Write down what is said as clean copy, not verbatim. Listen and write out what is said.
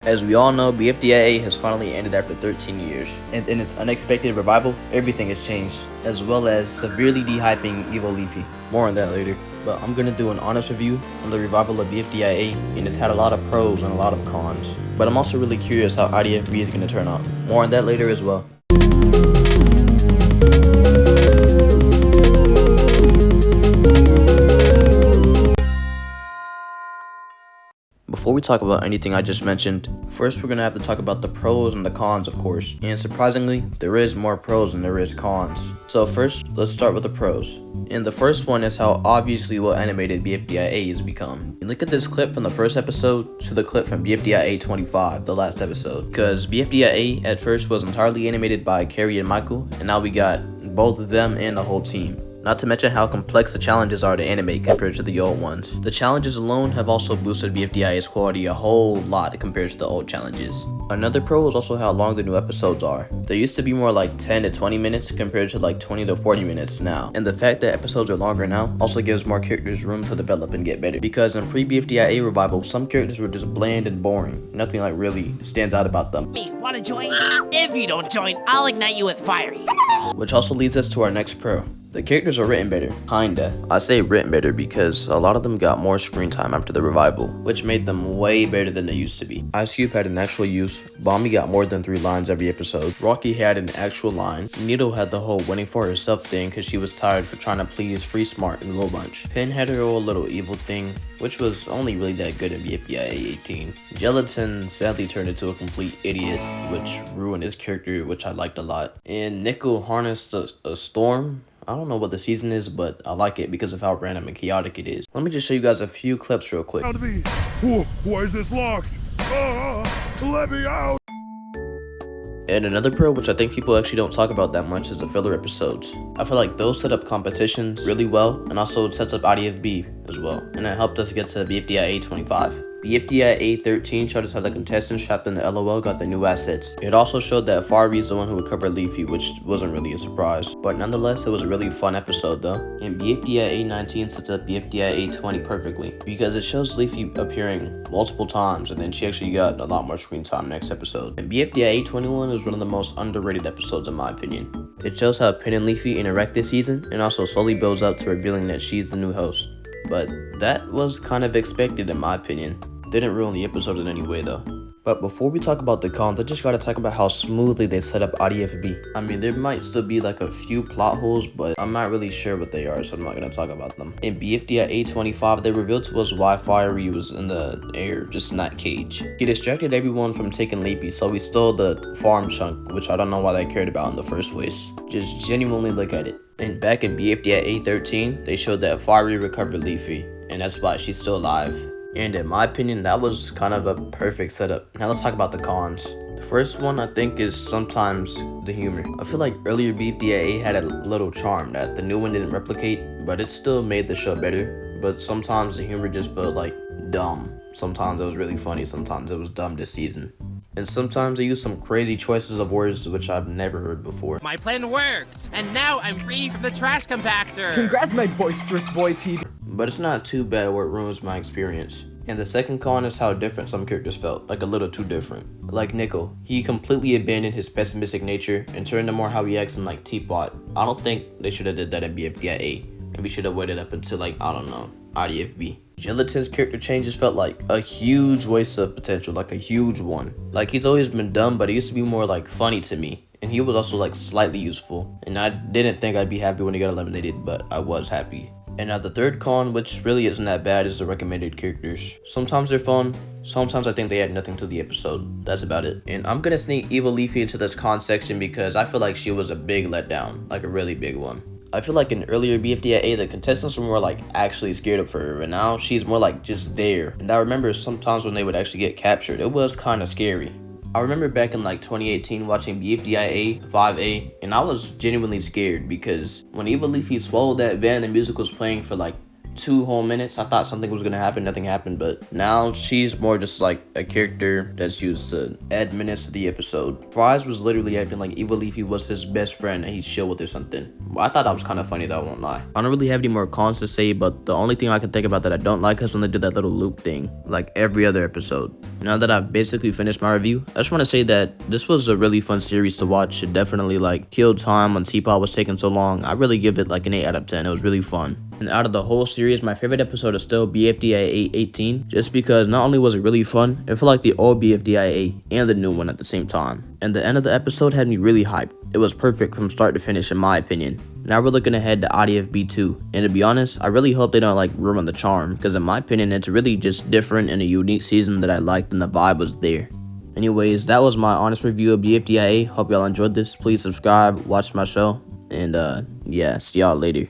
As we all know, BFDIA has finally ended after 13 years, and in its unexpected revival, everything has changed, as well as severely dehyping Evo Leafy. More on that later, but I'm gonna do an honest review on the revival of BFDIA, and it's had a lot of pros and a lot of cons. But I'm also really curious how IDFB is gonna turn out. More on that later as well. Before we talk about anything I just mentioned, first we're going to have to talk about the pros and the cons, of course. And surprisingly, there is more pros than there is cons. So first, let's start with the pros. And the first one is how obviously well animated BFDIA has become. You look at this clip from the first episode to the clip from BFDIA 25, the last episode. Because BFDIA at first was entirely animated by Carrie and Michael, and now we got both of them and the whole team. Not to mention how complex the challenges are to animate compared to the old ones. The challenges alone have also boosted BFDIA's quality a whole lot compared to the old challenges. Another pro is also how long the new episodes are. They used to be more like 10 to 20 minutes compared to like 20 to 40 minutes now. And the fact that episodes are longer now also gives more characters room to develop and get better. Because in pre-BFDIA revival, some characters were just bland and boring. Nothing like really stands out about them. Me, wanna join? If you don't join, I'll ignite you with firey. Which also leads us to our next pro. The characters are written better, kinda. I say written better because a lot of them got more screen time after the revival, which made them way better than they used to be. Ice Cube had an actual use, Bombi got more than 3 lines every episode, Rocky had an actual line, Needle had the whole winning for herself thing because she was tired for trying to please Free Smart and Low Bunch. Pen had her old little evil thing, which was only really that good in BFDIA 18. Gelatin sadly turned into a complete idiot, which ruined his character, which I liked a lot. And Nickel harnessed a storm. I don't know what the season is, but I like it because of how random and chaotic it is. Let me just show you guys a few clips real quick. Why is this locked? Let me out! And another pro, which I think people actually don't talk about that much, is the filler episodes. I feel like those set up competitions really well, and also it sets up IDFB as well, and it helped us get to BFDIA 25. BFDIA 13 showed us how the contestants trapped in the LOL got the new assets. It also showed that Firey is the one who recovered Leafy, which wasn't really a surprise. But nonetheless, it was a really fun episode though. And BFDIA 19 sets up BFDIA 20 perfectly, because it shows Leafy appearing multiple times, and then she actually got a lot more screen time next episode. And BFDIA 21 is one of the most underrated episodes in my opinion. It shows how Pen and Leafy interact this season, and also slowly builds up to revealing that she's the new host. But that was kind of expected in my opinion. Didn't ruin the episode in any way though. But before we talk about the cons, I just gotta talk about how smoothly they set up IDFB. I mean, there might still be like a few plot holes, but I'm not really sure what they are, so I'm not gonna talk about them. In BFDIA 25, they revealed to us why Firey was in the air, just in that cage. He distracted everyone from taking Leafy, so he stole the farm chunk, which I don't know why they cared about in the first place. Just genuinely look at it. And back in BFDIA 13, they showed that Firey recovered Leafy, and that's why she's still alive. And in my opinion, that was kind of a perfect setup. Now let's talk about the cons. The first one I think is sometimes the humor. I feel like earlier BFDIA had a little charm that the new one didn't replicate, but it still made the show better. But sometimes the humor just felt like dumb. Sometimes it was really funny, sometimes it was dumb this season. And sometimes they use some crazy choices of words which I've never heard before. My plan worked, and now I'm free from the trash compactor. Congrats, my boisterous boy T. But it's not too bad where it ruins my experience. And the second con is how different some characters felt, like a little too different. Like Nickel, he completely abandoned his pessimistic nature and turned to more how he acts in like TPOT. I don't think they should have did that in BFDIA, and we should have waited up until like, I don't know, IDFB. Gelatin's character changes felt like a huge waste of potential, like a huge one. Like he's always been dumb, but he used to be more like funny to me. And he was also like slightly useful. And I didn't think I'd be happy when he got eliminated, but I was happy. And now the third con, which really isn't that bad, is the recommended characters. Sometimes they're fun, sometimes I think they add nothing to the episode. That's about it. And I'm gonna sneak Evo Leafy into this con section because I feel like she was a big letdown, like a really big one. I feel like in earlier BFDIA, the contestants were more like actually scared of her, and now she's more like just there. And I remember sometimes when they would actually get captured, it was kind of scary. I remember back in like 2018 watching BFDIA 5A, and I was genuinely scared because when Evo Leafy swallowed that van, the music was playing for like 2 whole minutes. I thought something was gonna happen, nothing happened, but now she's more just like a character that's used to add minutes to the episode. Fries was literally acting like Evil Leafy was his best friend and he's chill with or something. Well, I thought that was kind of funny though, I won't lie. I don't really have any more cons to say, but the only thing I can think about that I don't like is when they do that little loop thing, like every other episode. Now that I've basically finished my review, I just want to say that this was a really fun series to watch. It definitely like killed time when TPOT was taking so long. I really give it like an 8 out of 10. It was really fun. And out of the whole series, my favorite episode is still BFDIA 818, just because not only was it really fun, it felt like the old BFDIA and the new one at the same time. And the end of the episode had me really hyped. It was perfect from start to finish in my opinion. Now we're looking ahead to IDFB 2, and to be honest, I really hope they don't like ruin the charm, because in my opinion, it's really just different and a unique season that I liked and the vibe was there. Anyways, that was my honest review of BFDIA. Hope y'all enjoyed this. Please subscribe, watch my show, and yeah, see y'all later.